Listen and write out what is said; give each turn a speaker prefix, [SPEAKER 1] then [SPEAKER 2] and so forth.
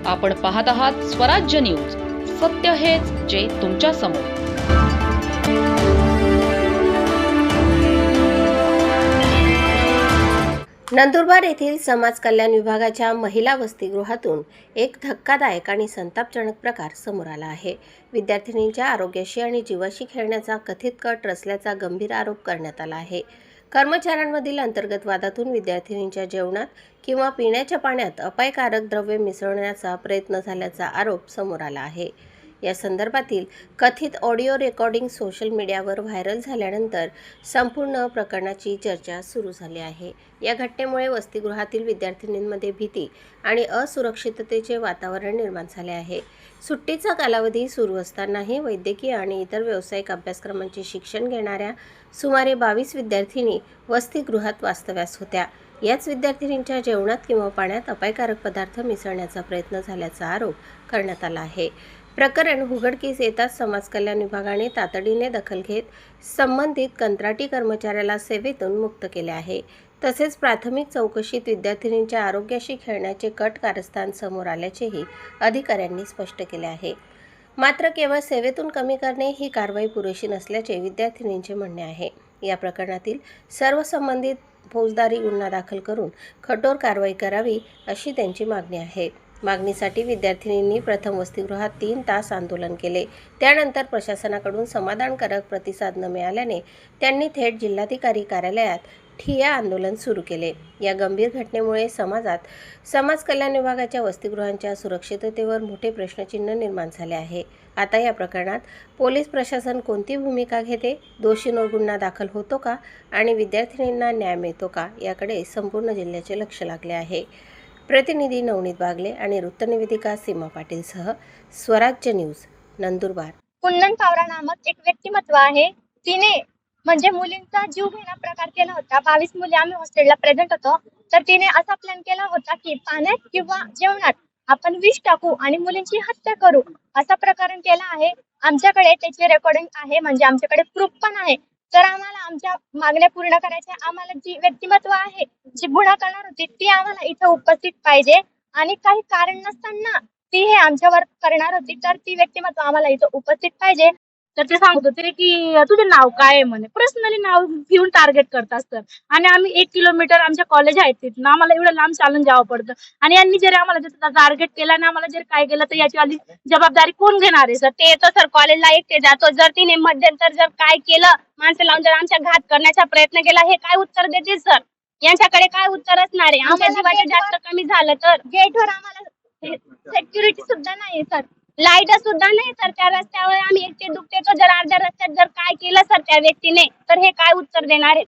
[SPEAKER 1] आपण पाहत आहात स्वराज्य न्यूज. सत्य हेच जे तुमच्या समोर.
[SPEAKER 2] नंदुरबार येथील समाज कल्याण विभागाच्या महिला वसतिगृहातून एक धक्कादायक आणि संतापजनक प्रकार समोर आला आहे. विद्यार्थिनींच्या आरोग्याशी आणि जीवाशी खेळण्याचा कथित कट रचल्याचा गंभीर आरोप करण्यात आला आहे. कर्मचाऱ्यांमधील अंतर्गत वादातून विद्यार्थिनींच्या जेवणात किंवा पिण्याच्या पाण्यात अपायकारक द्रव्ये मिसळण्याचा प्रयत्न झाल्याचा आरोप समोर आला आहे. या संदर्भातील कथित ऑडिओ रेकॉर्डिंग सोशल मीडियावर व्हायरल झाल्यानंतर संपूर्ण प्रकरणाची चर्चा सुरू झाली आहे. या घटनेमुळे वसतिगृहातील विद्यार्थिनींमध्ये भीती आणि असुरक्षिततेचे वातावरण निर्माण झाले आहे. सुट्टीचा कालावधी सुरू असतानाही वैद्यकीय आणि इतर व्यावसायिक अभ्यासक्रमांचे शिक्षण घेणाऱ्या सुमारे 22 विद्यार्थिनी वसतिगृहात वास्तव्यास होत्या. याच विद्यार्थिनींच्या जेवणात किंवा पाण्यात अपायकारक पदार्थ मिसळण्याचा प्रयत्न झाल्याचा आरोप करण्यात आला आहे. प्रकरण उघडकीस येताच समाज कल्याण विभागाने तातडीने दखल घेत संबंधित कंत्राटी कर्मचाऱ्याला सेवेतून मुक्त केले आहे. तसेच प्राथमिक चौकशीत विद्यार्थिनींच्या आरोग्याशी खेळण्याचे कट कारस्थान समोर आल्याचेही अधिकाऱ्यांनी स्पष्ट केले आहे. मात्र केवळ सेवेतून कमी करणे ही कारवाई पुरेशी नसल्याचे विद्यार्थिनींचे म्हणणे आहे. या प्रकरणातील सर्व संबंधित फौजदारी गुन्हा दाखल करून कठोर कारवाई करावी अशी त्यांची मागणी आहे. मागणीसाठी विद्यार्थिनींनी प्रथम वसतिगृहात 3 तास आंदोलन केले. त्यानंतर प्रशासनाकडून समाधानकारक प्रतिसाद न मिळाल्याने त्यांनी थेट जिल्हाधिकारी कार्यालयात ठिय्या आंदोलन सुरू केले. या गंभीर घटनेमुळे समाज कल्याण विभागाच्या वसतिगृहांच्या सुरक्षिततेवर मोठे प्रश्नचिन्ह निर्माण झाले आहे. आता या प्रकरणात पोलीस प्रशासन कोणती भूमिका घेते, दोषींवर गुन्हा दाखल होतो का आणि विद्यार्थिनींना न्याय मिळतो का, याकडे संपूर्ण जिल्ह्याचे लक्ष लागले आहे. प्रतिनिधी नवनीत बागले आणि वृत्तनिवेदिका सीमा पाटीलसह स्वराज्य न्यूज, नंदुरबार.
[SPEAKER 3] कुंदन पावरा नामक एक व्यक्तिमत्व आहे. तिने म्हणजे मुलींचा जीव घेणा प्रकार केला होता. 22 मुली आम्ही हॉस्टेलला प्रेझेंट होतो. तर तिने असा प्लॅन केला होता की पाण्यात किंवा जेवणात आपण विष टाकू आणि मुलींची हत्या करू, असा प्रकरण केला आहे. आमच्याकडे त्याची रेकॉर्डिंग आहे, म्हणजे आमच्याकडे प्रूफ पण आहे. तर आम्हाला आमच्या मागण्या पूर्ण करायच्या. आम्हाला जी व्यक्तिमत्व आहे, जी गुन्हा करणार होती, ती आम्हाला इथं उपस्थित पाहिजे आणि काही कारण नसताना ती हे आमच्यावर करणार होती, तर ती व्यक्तिमत्व आम्हाला इथं उपस्थित पाहिजे.
[SPEAKER 4] तर ते सांगत होते की तुझं नाव काय आहे म्हणे. पर्सनली नाव घेऊन टार्गेट करतात सर. आणि आम्ही 1 किलोमीटर आमच्या कॉलेज आहेत तिथून आम्हाला एवढं लांब चालून जावं पडतं. आणि यांनी जर आम्हाला जर टार्गेट केला ना, आम्हाला जर काय केलं तर याची वाली जबाबदारी कोण घेणार आहे सर?
[SPEAKER 3] ते येतो सर, कॉलेजला एकटे जातो. जर तिने मध्यंतर जर काय केलं, माणसं लावून जर आमच्या घात करण्याचा प्रयत्न केला, हे काय उत्तर देतील सर? यांच्याकडे काय उत्तर असणार आहे? आमच्या जीवाचे जास्त कमी झालं तर गेटवर आम्हाला सेक्युरिटी सुद्धा नाही सर, लाईट सुद्धा नाही सर. त्या रस्त्यावर आम्ही एकटे दुखते. तो जर अर्ध्या रस्त्यात जर काय केलं सर त्या व्यक्तीने, तर हे काय उत्तर देणार आहे?